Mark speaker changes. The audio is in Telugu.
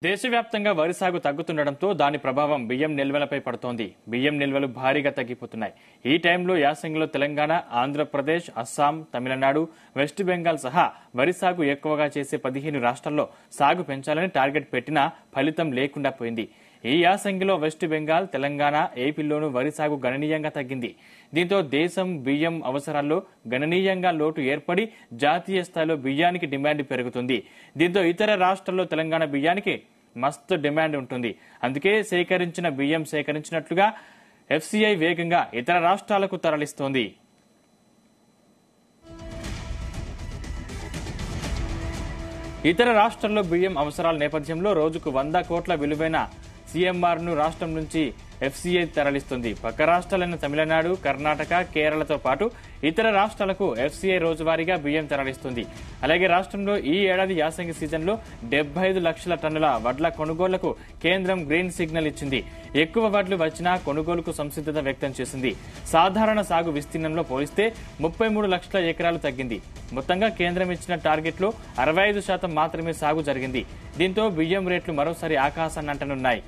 Speaker 1: దేశవ్యాప్తంగా వరి సాగు తగ్గుతుండటంతో దాని ప్రభావం బియ్యం నిల్వలపై పడుతోంది. బియ్యం నిల్వలు భారీగా తగ్గిపోతున్నాయి. ఈ టైంలో యాసంగిలో తెలంగాణ, ఆంధ్రప్రదేశ్, అస్సాం, తమిళనాడు, వెస్ట్ బెంగాల్ సహా వరి సాగు ఎక్కువగా చేసే 15 రాష్ట్రాల్లో సాగు పెంచాలని టార్గెట్ పెట్టినా ఫలితం లేకుండా పోయింది. ఈ యాసంగిలో వెస్ట్ బెంగాల్, తెలంగాణ, ఏపీలోనూ వరి సాగు గణనీయంగా తగ్గింది. దీంతో దేశం బియ్యం అవసరాల్లో గణనీయంగా లోటు ఏర్పడి జాతీయ స్థాయిలో బియ్యానికి డిమాండ్ పెరుగుతుంది. దీంతో ఇతర రాష్ట్రాల్లో తెలంగాణ బియ్యానికి మస్తు డిమాండ్ ఉంటుంది. అందుకే సేకరించిన బియ్యం సేకరించినట్లుగా ఎఫ్సీఐ వేగంగా ఇతర రాష్ట్రాలకు తరలిస్తోంది. ఇతర రాష్ట్రాల్లో బియ్యం అవసరాల నేపథ్యంలో రోజుకు 100 కోట్ల విలువైన సీఎంఆర్ ను రాష్ట్రం నుంచి ఎఫ్సీఐ తరలిస్తుంది. పక్క రాష్ట్రాలైన తమిళనాడు, కర్ణాటక, కేరళతో పాటు ఇతర రాష్ట్రాలకు ఎఫ్సీఐ రోజువారీగా బియ్యం తరలిస్తుంది. అలాగే రాష్ట్రంలో ఈ ఏడాది యాసంగి సీజన్లో 75 లక్షల టన్నుల వడ్ల కొనుగోలుకు కేంద్రం గ్రీన్ సిగ్నల్ ఇచ్చింది. ఎక్కువ వడ్లు వచ్చినా కొనుగోలుకు సంసిద్ధత వ్యక్తం చేసింది. సాధారణ సాగు విస్తీర్ణంలో పోలిస్తే 33 లక్షల ఎకరాలు తగ్గింది. మొత్తంగా కేంద్రం ఇచ్చిన టార్గెట్లో 65% మాత్రమే సాగు జరిగింది. దీంతో బియ్యం రేట్లు మరోసారి ఆకాశాన్ని అంటనున్నాయి.